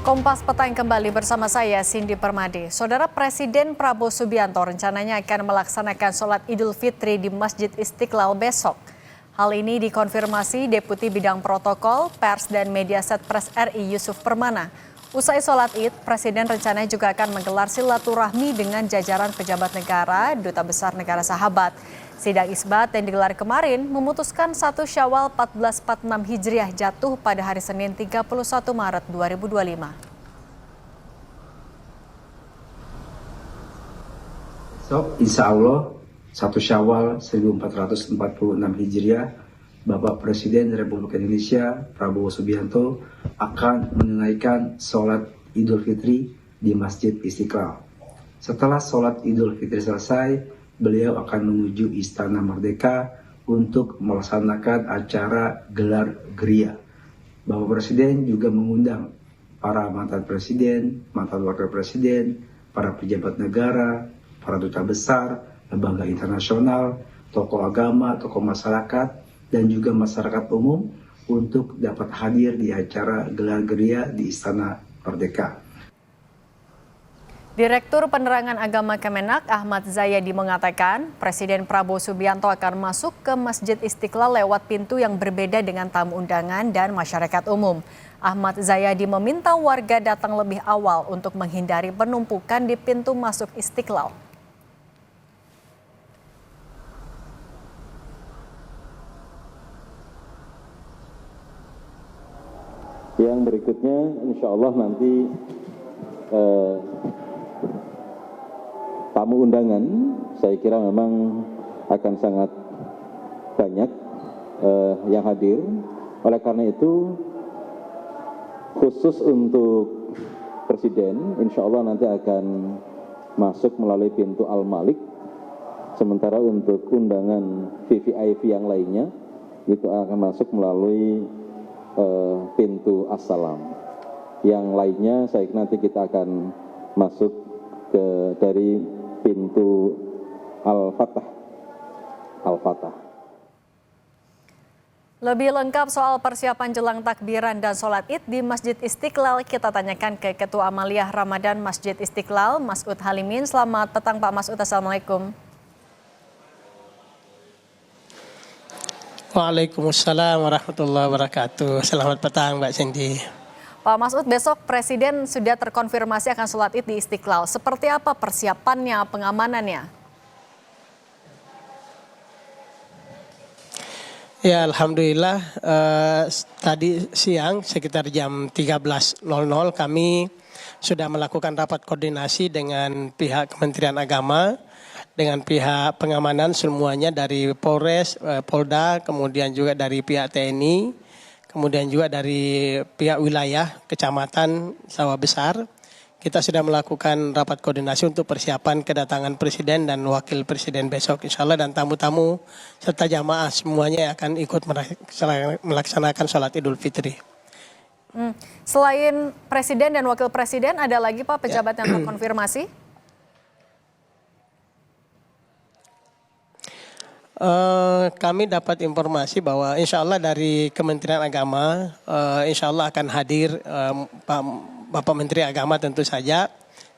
Kompas Petang kembali bersama saya Cindy Permadi. Saudara Presiden Prabowo Subianto rencananya akan melaksanakan sholat Idul Fitri di Masjid Istiqlal besok. Hal ini dikonfirmasi Deputi Bidang Protokol, Pers dan Mediaset Pres RI Yusuf Permana. Usai sholat Id, Presiden rencananya juga akan menggelar silaturahmi dengan jajaran pejabat negara, Duta Besar Negara Sahabat. Sidang isbat yang digelar kemarin memutuskan 1 Syawal 1446 Hijriah jatuh pada hari Senin 31 Maret 2025. Besok insya Allah 1 Syawal 1446 Hijriah, Bapak Presiden Republik Indonesia Prabowo Subianto akan menunaikan sholat Idul Fitri di Masjid Istiqlal. Setelah sholat Idul Fitri selesai, beliau akan menuju Istana Merdeka untuk melaksanakan acara gelar geria. Bapak Presiden juga mengundang para mantan presiden, mantan wakil presiden, para pejabat negara, para duta besar, lembaga internasional, tokoh agama, tokoh masyarakat, dan juga masyarakat umum untuk dapat hadir di acara gelar geria di Istana Merdeka. Direktur Penerangan Agama Kemenak Ahmad Zayadi mengatakan Presiden Prabowo Subianto akan masuk ke Masjid Istiqlal lewat pintu yang berbeda dengan tamu undangan dan masyarakat umum. Ahmad Zayadi meminta warga datang lebih awal untuk menghindari penumpukan di pintu masuk Istiqlal. Yang berikutnya insya Allah nanti tamu undangan saya kira memang akan sangat banyak yang hadir. Oleh karena itu khusus untuk Presiden insya Allah nanti akan masuk melalui pintu Al-Malik. Sementara untuk undangan VVIP yang lainnya itu akan masuk melalui pintu Assalam. Yang lainnya saya nanti kita akan masuk dari pintu Al-Fatah. Lebih lengkap soal persiapan jelang takbiran dan sholat Id di Masjid Istiqlal, kita tanyakan ke Ketua Amaliyah Ramadan Masjid Istiqlal, Mas'ud Halimin. Selamat petang Pak Mas'ud, Assalamualaikum. Waalaikumsalam warahmatullahi wabarakatuh. Selamat petang Mbak Cindy. Pak Mas'ud, besok Presiden sudah terkonfirmasi akan sholat Id di Istiqlal. Seperti apa persiapannya, pengamanannya? Ya Alhamdulillah, tadi siang sekitar jam 13.00 kami sudah melakukan rapat koordinasi dengan pihak Kementerian Agama, dengan pihak pengamanan semuanya dari Polres, Polda, kemudian juga dari pihak TNI, kemudian juga dari pihak wilayah, kecamatan, Sawah Besar. Kita sudah melakukan rapat koordinasi untuk persiapan kedatangan Presiden dan Wakil Presiden besok insya Allah, dan tamu-tamu serta jamaah semuanya akan ikut melaksanakan sholat Idul Fitri. Selain Presiden dan Wakil Presiden, ada lagi Pak pejabat yang terkonfirmasi? Kami dapat informasi bahwa insya Allah dari Kementerian Agama insya Allah akan hadir Bapak Menteri Agama tentu saja,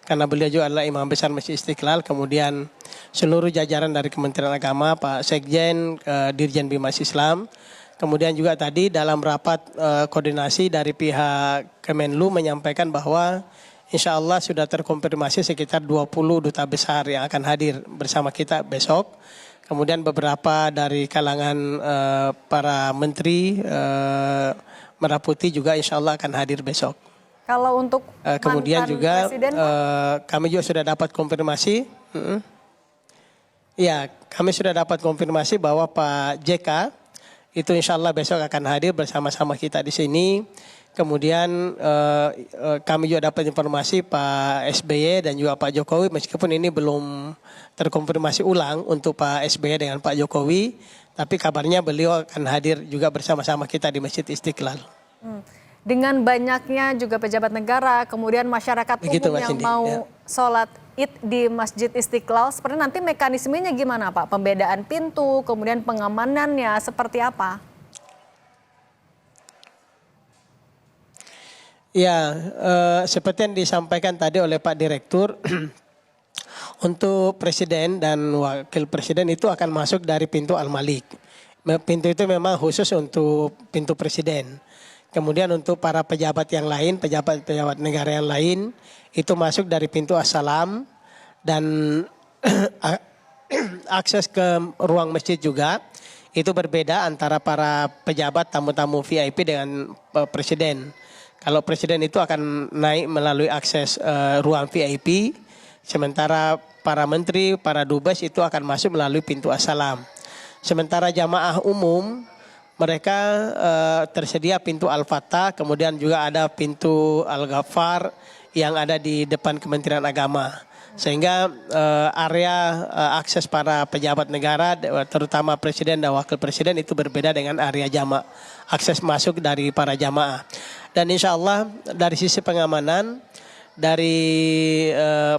karena beliau juga adalah Imam Besar Masjid Istiqlal, kemudian seluruh jajaran dari Kementerian Agama, Pak Sekjen, Dirjen Bimas Islam, kemudian juga tadi dalam rapat koordinasi dari pihak Kemenlu menyampaikan bahwa insya Allah sudah terkonfirmasi sekitar 20 duta besar yang akan hadir bersama kita besok. Kemudian beberapa dari kalangan para menteri Merah Putih juga insya Allah akan hadir besok. Kalau untuk kemudian mantan juga Presiden, kami juga sudah dapat konfirmasi. Ya, kami sudah dapat konfirmasi bahwa Pak JK itu insya Allah besok akan hadir bersama-sama kita di sini. Kemudian kami juga dapat informasi Pak SBY dan juga Pak Jokowi, meskipun ini belum terkonfirmasi ulang untuk Pak SBY dengan Pak Jokowi, tapi kabarnya beliau akan hadir juga bersama-sama kita di Masjid Istiqlal. Dengan banyaknya juga pejabat negara, kemudian masyarakat umum yang mau sholat Id di Masjid Istiqlal, seperti nanti mekanismenya gimana Pak? Pembedaan pintu, kemudian pengamanannya seperti apa? Ya, seperti yang disampaikan tadi oleh Pak Direktur, untuk presiden dan wakil presiden itu akan masuk dari pintu Al-Malik. Pintu itu memang khusus untuk pintu presiden. Kemudian untuk para pejabat yang lain, pejabat-pejabat negara yang lain, itu masuk dari pintu As-Salam dan akses ke ruang masjid juga. Itu berbeda antara para pejabat tamu-tamu VIP dengan presiden. Kalau presiden itu akan naik melalui akses ruang VIP, sementara para menteri, para dubes itu akan masuk melalui pintu As-Salam. Sementara jamaah umum, mereka tersedia pintu Al-Fatah, kemudian juga ada pintu Al-Ghaffar yang ada di depan Kementerian Agama. Sehingga area akses para pejabat negara, terutama presiden dan wakil presiden itu berbeda dengan area jamaah, akses masuk dari para jamaah. Dan insya Allah dari sisi pengamanan, dari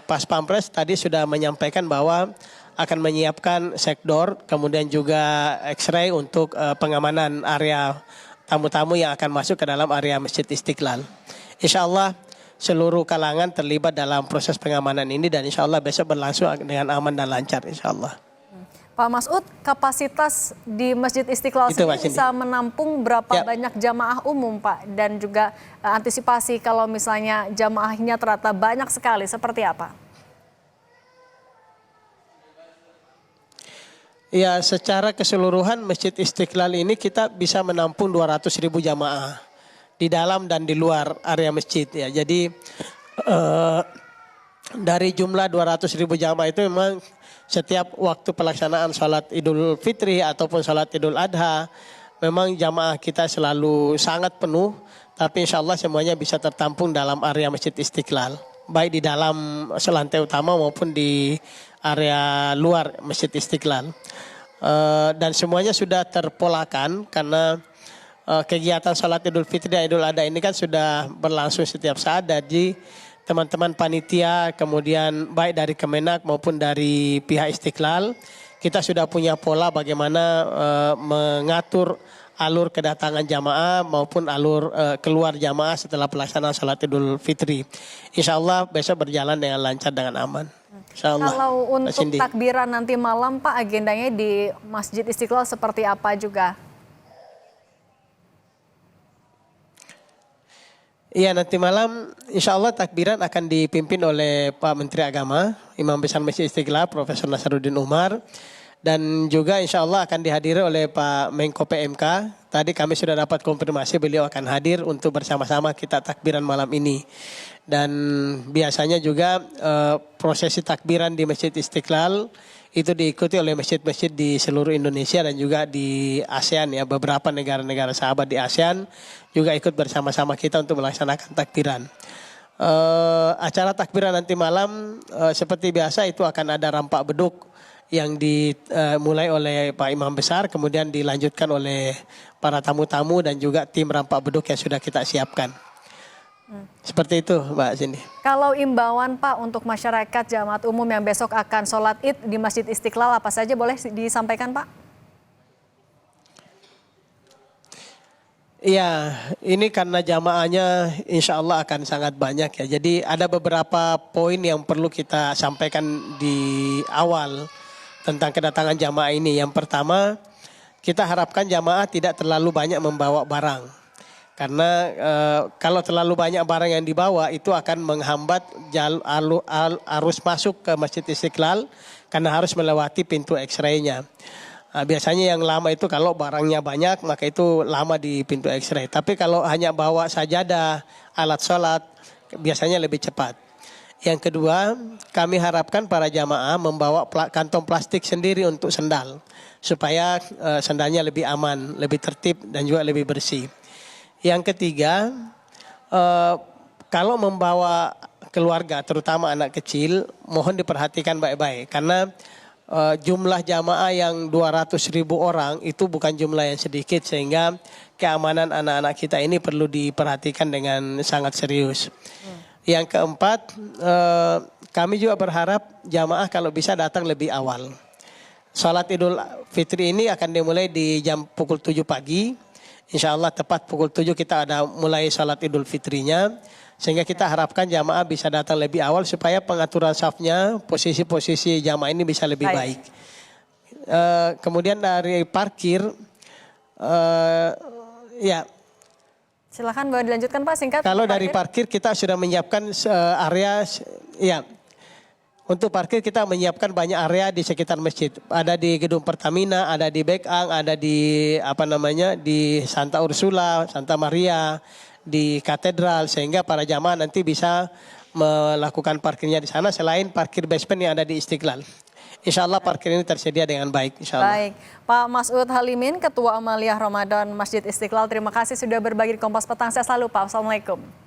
Pas Pampres tadi sudah menyampaikan bahwa akan menyiapkan sekdor, kemudian juga X-ray untuk pengamanan area tamu-tamu yang akan masuk ke dalam area Masjid Istiqlal. Insya Allah seluruh kalangan terlibat dalam proses pengamanan ini dan insya Allah besok berlangsung dengan aman dan lancar insya Allah. Pak Masud, kapasitas di Masjid Istiqlal Itu, sendiri bisa menampung berapa banyak jamaah umum Pak? Dan juga antisipasi kalau misalnya jamaahnya ternyata banyak sekali, seperti apa? Ya, secara keseluruhan Masjid Istiqlal ini kita bisa menampung 200.000 jamaah di dalam dan di luar area masjid ya. Jadi dari jumlah 200.000 jamaah itu memang setiap waktu pelaksanaan sholat Idul Fitri ataupun sholat Idul Adha memang jamaah kita selalu sangat penuh, tapi insya Allah semuanya bisa tertampung dalam area Masjid Istiqlal, baik di dalam lantai utama maupun di area luar Masjid Istiqlal. Dan semuanya sudah terpolakan karena kegiatan sholat Idul Fitri dan Idul Adha ini kan sudah berlangsung setiap saat. Jadi teman-teman panitia, kemudian baik dari Kemenak maupun dari pihak Istiqlal, kita sudah punya pola bagaimana mengatur alur kedatangan jamaah maupun alur keluar jamaah setelah pelaksanaan sholat Idul Fitri. Insya Allah besok berjalan dengan lancar, dengan aman. Insya Allah. Kalau untuk takbiran nanti malam Pak, agendanya di Masjid Istiqlal seperti apa juga? Iya, nanti malam insya Allah takbiran akan dipimpin oleh Pak Menteri Agama, Imam Besar Masjid Istiqlal, Profesor Nasaruddin Umar. Dan juga insya Allah akan dihadiri oleh Pak Menko PMK. Tadi kami sudah dapat konfirmasi beliau akan hadir untuk bersama-sama kita takbiran malam ini. Dan biasanya juga prosesi takbiran di Masjid Istiqlal itu diikuti oleh masjid-masjid di seluruh Indonesia dan juga di ASEAN ya. Beberapa negara-negara sahabat di ASEAN juga ikut bersama-sama kita untuk melaksanakan takbiran. Acara takbiran nanti malam seperti biasa itu akan ada rampak beduk yang dimulai oleh Pak Imam Besar, kemudian dilanjutkan oleh para tamu-tamu dan juga tim rampak beduk yang sudah kita siapkan. Seperti itu Mbak Cindy. Kalau imbauan Pak untuk masyarakat jamaat umum yang besok akan sholat Id di Masjid Istiqlal apa saja boleh disampaikan Pak? Iya, ini karena jamaahnya insya Allah akan sangat banyak ya. Jadi ada beberapa poin yang perlu kita sampaikan di awal tentang kedatangan jamaah ini. Yang pertama, kita harapkan jamaah tidak terlalu banyak membawa barang. Karena kalau terlalu banyak barang yang dibawa itu akan menghambat arus masuk ke Masjid Istiqlal karena harus melewati pintu X-ray-nya. Biasanya yang lama itu kalau barangnya banyak maka itu lama di pintu X-ray. Tapi kalau hanya bawa sajadah, alat sholat biasanya lebih cepat. Yang kedua, kami harapkan para jamaah membawa kantong plastik sendiri untuk sendal. Supaya sendalnya lebih aman, lebih tertib dan juga lebih bersih. Yang ketiga, kalau membawa keluarga terutama anak kecil mohon diperhatikan baik-baik. Karena jumlah jamaah yang 200.000 orang itu bukan jumlah yang sedikit. Sehingga keamanan anak-anak kita ini perlu diperhatikan dengan sangat serius. Yang keempat, kami juga berharap jamaah kalau bisa datang lebih awal. Salat Idul Fitri ini akan dimulai di jam pukul 7 pagi. Insya Allah tepat pukul 7 kita ada mulai salat Idul Fitrinya. Sehingga kita harapkan jamaah bisa datang lebih awal supaya pengaturan safnya, posisi-posisi jamaah ini bisa lebih baik. Kemudian dari parkir, ya. Silakan boleh dilanjutkan Pak, singkat. Kalau dari parkir kita sudah menyiapkan area, ya. Untuk parkir kita menyiapkan banyak area di sekitar masjid. Ada di gedung Pertamina, ada di Bekang, ada di di Santa Ursula, Santa Maria, di katedral, sehingga para jamaah nanti bisa melakukan parkirnya di sana selain parkir basement yang ada di Istiqlal. Insya Allah parkir ini tersedia dengan baik. Insya Allah. Baik, Pak Masud Halimin, Ketua Amaliyah Ramadan Masjid Istiqlal, terima kasih sudah berbagi di Kompas Petang. Saya selalu Pak. Assalamualaikum.